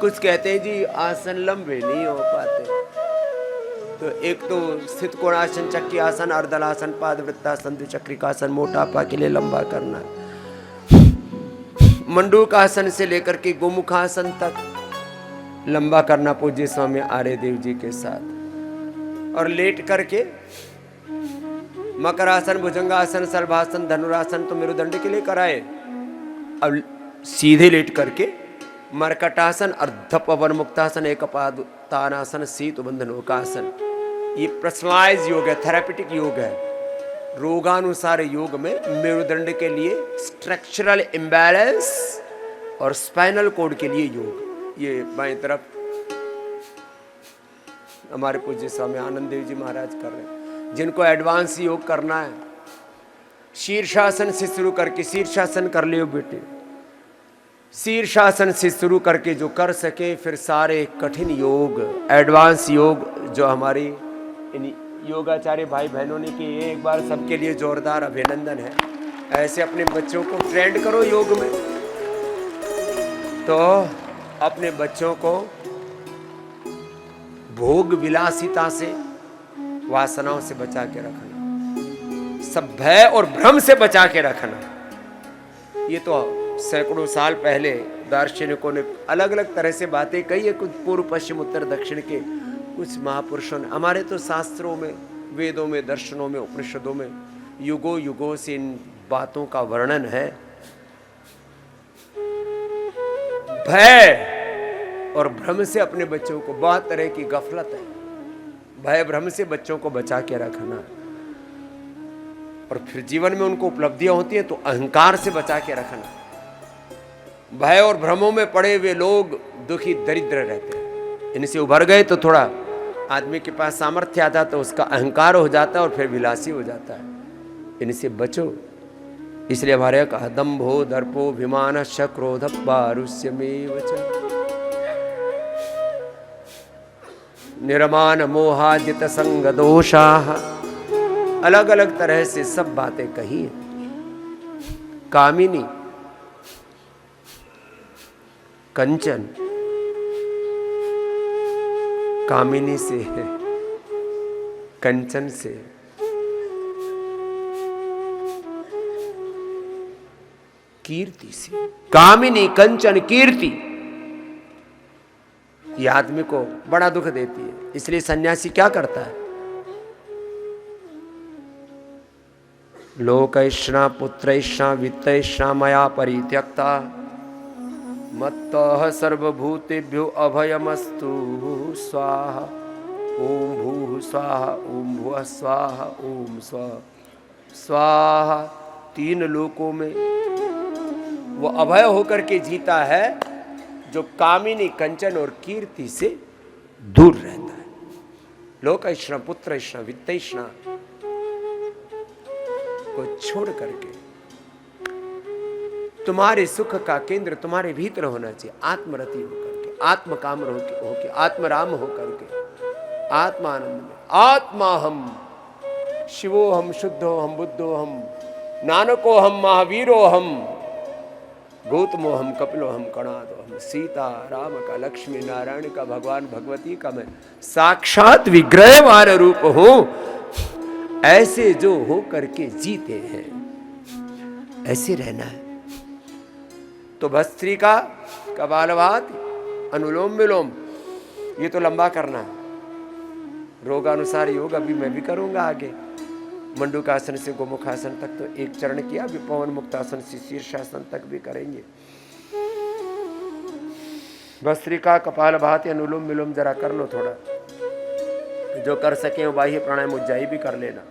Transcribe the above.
कुछ कहते हैं जी आसन लंबे नहीं हो पाते, तो एक तो स्थित कोणासन, चक्की आसन, अर्धलासन, पादवृत्तासन, द्विचक्रिकासन मोटापा के लिए लंबा करना है। मंडूकासन से लेकर के गोमुखासन तक लंबा करना पूज्य स्वामी आर्यदेव जी के साथ। और लेट करके मकरासन, भुजंगासन, सल्भासन, धनुरासन तो मेरुदंड के लिए कराए। अब सीधे लेट करके मरकटासन, अर्धपवन मुक्तासन, एकपादानासन, शीत बंधनोकासन, ये पर्सनलाइज योग है, थेरापेटिक योग है। रोगानुसार योग में मेरुदंड के लिए स्ट्रक्चरल इम्बैलेंस और स्पाइनल कोड के लिए योग। ये बाएं तरफ हमारे पूज्य स्वामी आनंद देव जी महाराज कर रहे हैं। जिनको एडवांस योग करना है शीर्षासन से शुरू करके, शीर्षासन कर लियो बेटे, शीर्षासन से शुरू करके जो कर सके, फिर सारे कठिन योग, एडवांस योग जो हमारी इन योगाचार्य भाई बहनों ने किए, एक बार सबके लिए जोरदार अभिनंदन है। ऐसे अपने बच्चों को ट्रेंड करो योग में, तो अपने बच्चों को भोग विलासिता से, वासनाओं से बचा के रखना, सब भय और भ्रम से बचा के रखना। ये तो सैकड़ों साल पहले दार्शनिकों ने अलग अलग तरह से बातें कही है, कुछ पूर्व पश्चिम उत्तर दक्षिण के कुछ महापुरुषों ने। हमारे तो शास्त्रों में, वेदों में, दर्शनों में, उपनिषदों में युगों युगों से इन बातों का वर्णन है। भय और भ्रम से अपने बच्चों को, बहुत तरह की गफलत है, भय भ्रम से बच्चों को बचा के रखना। और फिर जीवन में उनको उपलब्धियां होती हैं तो अहंकार से बचा के रखना। भय और भ्रमों में पड़े हुए लोग दुखी दरिद्र रहते हैं। इनसे उभर गए तो थोड़ा आदमी के पास सामर्थ्य आता तो उसका अहंकार हो जाता है और फिर विलासी हो जाता है। इनसे बचो। इसलिए हमारे कहा दंभो दर्पो अभिमानश्च क्रोध पारुष्यमेव च निर्माण मोहाजित संग दोषाः। अलग अलग तरह से सब बातें कही है। कामिनी, कंचन, कामिनी से है, कंचन से, कीर्ति से। कामिनी, कंचन, कीर्ति ये आदमी को बड़ा दुख देती है। इसलिए सन्यासी क्या करता है? लोकैष्णा पुत्रैष्णा वित्तैष्णा मया परित्यक्ता मत्तः सर्वभूतेभ्यो अभयमस्तु स्वाहा। ओम भूः स्वाहा, ओम भुवः स्वाहा, ओम स्वाहा। तीन लोकों में वो अभय होकर के जीता है जो कामिनी, कंचन और कीर्ति से दूर रहता है। लोकैष्णा पुत्रैष्णा वित्तैष्णा को छोड़ करके तुम्हारे सुख का केंद्र तुम्हारे भीतर होना चाहिए। आत्मरति होकर के, आत्मकाम होकर, आत्मराम होकर के, आत्मानंद में। आत्मा हम, शिवो हम, शुद्धो हम, बुद्धो हम, नानको हम, महावीरो हम, गौतमो हम, कपिलो हम, कणादो हम, सीता राम का, लक्ष्मी नारायण का, भगवान भगवती का मैं साक्षात विग्रह वार रूप हूं। ऐसे जो हो करके जीते हैं ऐसे रहना है। तो भस्त्रिका, कपालभाति, अनुलोम विलोम ये तो लंबा करना है। रोगानुसार योग अभी मैं भी करूंगा आगे। मंडूकासन से गोमुखासन तक तो एक चरण किया, अभी पवन मुक्तासन से शीर्षासन तक भी करेंगे। भस्त्रिका, कपालभाति, अनुलोम विलोम जरा कर लो थोड़ा, जो कर सके बाह्य प्राणायाम उज्जाई भी कर लेना।